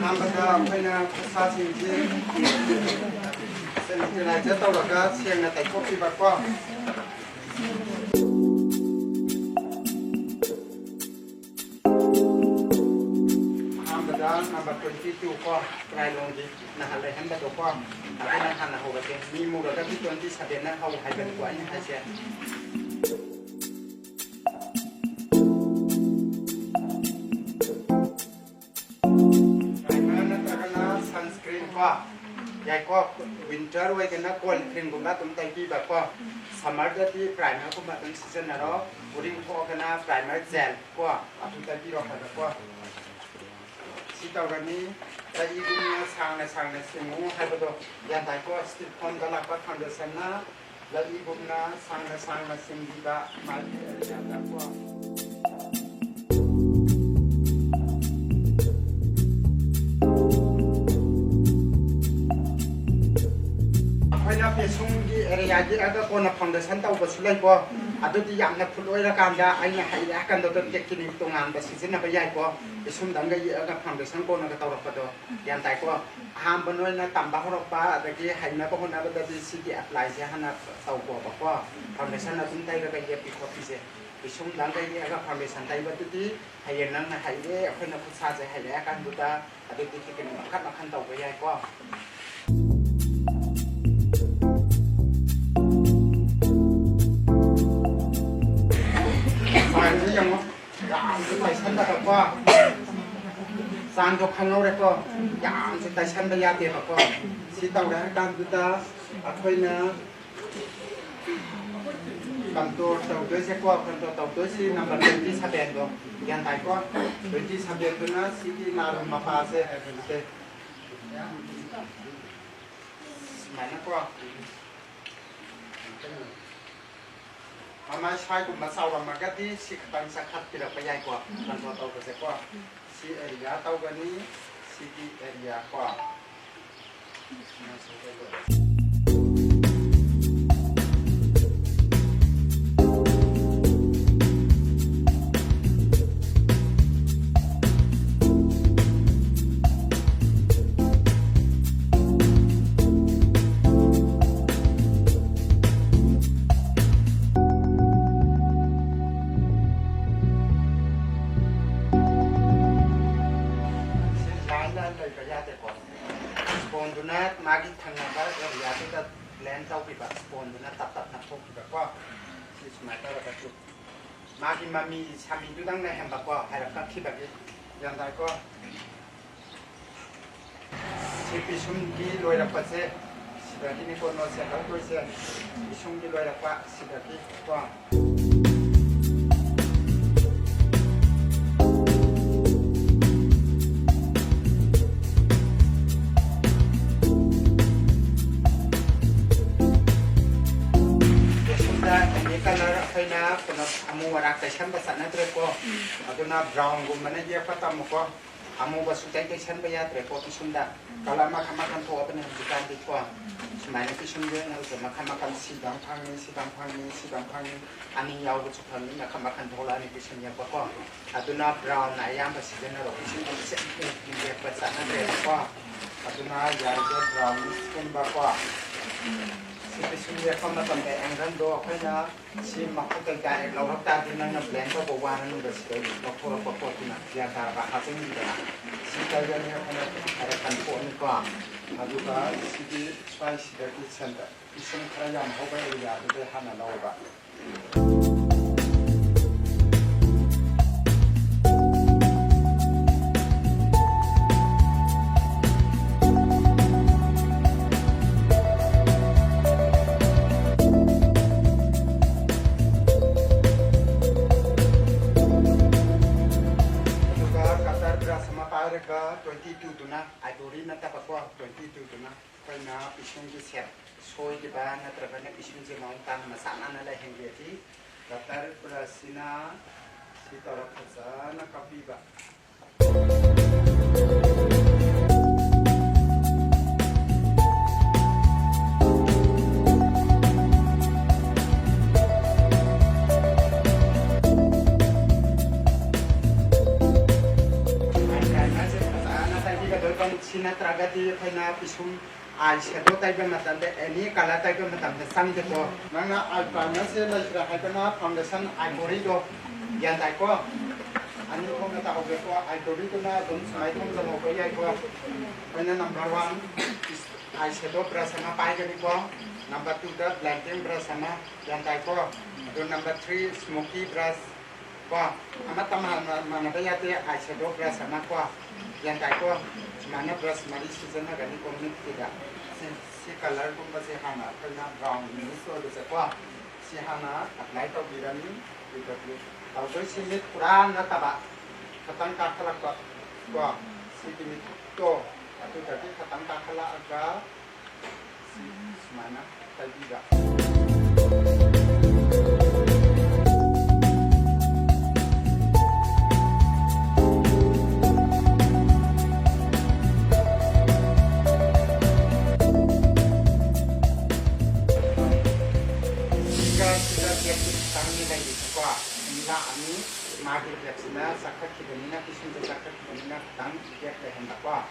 น้ำปลาไปนะซาซิจิเส้นที่ไหนจะต้องหลักเชียงในแต่พวกที่แบบว่าน้ำปลาน้ำปลาตัวที่ตัวก็กลายลงดีนะฮะเลยให้มาตัวก็แต่เป็นอาหารนะหัวเต็มมีมูลค่าที่ตัวที่สัดเด่นนะเขาให้เป็นกว่านี้ให้เชียยายก็วินเทอร์ไว้กันนะก่อนถึงผมนะตุ้มใจที่แบบก็สมัยที่ปลายนะก็มาตั้งซีซันนะเนาะวันนี้พอกันนะปลายมาแจนก็ตุ้มใจที่เราทำก็สิ่งต่างๆนี้แต่อีกมุมสร้างในสิ่งนู้นให้ประตูยันไทยก็สติคนกันละก็ทำเดือดสันนะและอีกมุมนะสร้างในสิ่งที่แบบมาเรียนแบบก็ช่วงที่เรียนที่อาจจะคนนับฟังเดชันเต้าก็สุดเลยก็อาจจะที่ยังนับพูดไว้ละกันจะไอ้เนี่ยให้ละกันตัวเด็กกินตรงงานแต่สิ่งที่นับไปใหญ่ก็ช่วงดังก็ยังนับฟังเดชันก็นับเต้าเราก็ตัวยันแต่ก็ห้ามบนไว้นะต่ำบ้าเราป้าแต่ที่ให้นับพวกนับแต่ที่สิ่งที่แอพพลายเสียให้นับเต้าก็บอกว่าฟังเดชันนับตุ้งไตก็ไปเย็บปีกพิเศษช่วงดังก็ยังนับฟังเดชันไตว่าตุที่ให้ยันนั้นให้เย่คนนับพุทธศาสนาให้ละกันดูตาอาจจะที่เป็นขั้นเต้าไปใหญ่ก็ยังจะไปชั้นแบบว่าสร้างจบพันโลเลยก็ยังจะไปชั้นระยะเดียวก็สิ่งต่างๆการดูตาอะไรนะกันตัวเต่าด้วยเช็คว่ากันตัวเต่าด้วยสิ่งนั้นเป็นที่สะเบียนก็ยังไงก็เป็นที่สะเบียนตัวนั้นสิ่งที่นารุมาพาเสหมายนั้นก็มาใช้กลุ่มมาเศร้ามาก็ที่สิบันสักขัดที่เราไปใหญ่กว่ามันพอโตก็จะกว่าสิเอริยาเท่ากันนี้สิที่เอริยากว่ามากินทางนั้นก็อยากที่จะแลนเจ้าปีแบบโอนนะตัดนักพกแบบว่าที่สมัยก็แบบจุดมากินมามีชามีดูตั้งในแฮมแบบว่าให้เราก็คิดแบบนี้อย่างไรก็ที่พิชุมที่รวยรับประเสริฐสิ่งที่มีคนนอนเสียแล้วด้วยเสียพิชุมที่รวยรับว่าสิ่งที่ก็amu warak tesan basana treko aduna brown gumana ye patam ko amu basutai tesan baya treko sunda kala makama kan to apne jikan dikwa smaine ki sunde na so makama kan sidang phangni ani yaw bu chupani makama kan thola ni kisun ya ko aduna brown na yam basidena ro kisun se ye basana treko aduna yar je brown skin ba koสิ่งที่เรียกว่ามาทำแต่แองกันดูเพราะนะสิ่งมาพูดกันการเราทับตาที่นั่นนับแหลงก็บอกว่านั่นเป็นสิ่งที่เราพูดเราพูดที่นั่นยาตาบาหาสิ่งนี้นะสิ่งที่เราเนี่ยเพราะนั่นอะไรกันพูดนี่ก็มาดูว่าสิ่งที่ใช้สิ่งที่ฉันแต่สิ่งที่เราอยากเขาไปอยากจะทำอะไรบ้าง22 tu na adori na ta pakwa 22 tu na kai na pisung ji set soi di ba na tra na pisung ji mau tan ma sana na la heng ti datar prasina si tara khasa na kapi ba ก็ที่พนาพิชุมไอเชโดไตเป็นมาตั้งแต่อันนี้การละไตเป็นมาตั้งแต่สั้นที่พอนั่นนะไอปลาเนื้อเสียเลยจะให้เป็นว่าฟาวเดชั่นไอโบริโดยันไตก็อันนี้ผมจะเอาไปว่าไอโบริโดนะตรงสมัยผมจะมองไปยัยก็เป็นnumber oneไอเชโดปราสมาไปกันดีกว่า number two ก็แบล็กเกมปราสมายันไตก็ดู number three smoky brush ก็อามาตมันไปยัดไอเชโดปราสมาก็ยันไตก็mana brush mari season na gani komit tidak si color pun masih hana karena brown ini so bisa kuah si hana apply to birani itu kalau tu si mit kurang na taba katang kakala kuah si mit to atau jadi katang kakala agak si mana tidak ini makin fleksibel, sakit kibanina, kisah sakit kibanina, tang dia hendak wah.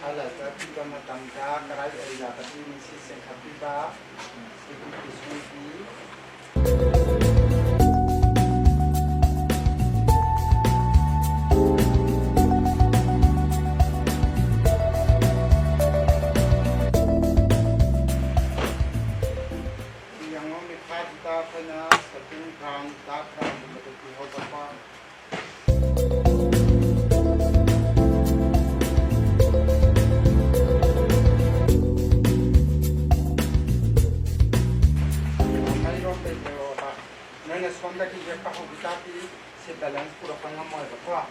Kalau kita matangkan kerai dari dapat ini sisi kapiba, itu disuci. Yang mau mikat kita kena setting ground, tak ground betul betul apa. Sonda ki je kaho bitati se balance pura panga mo ba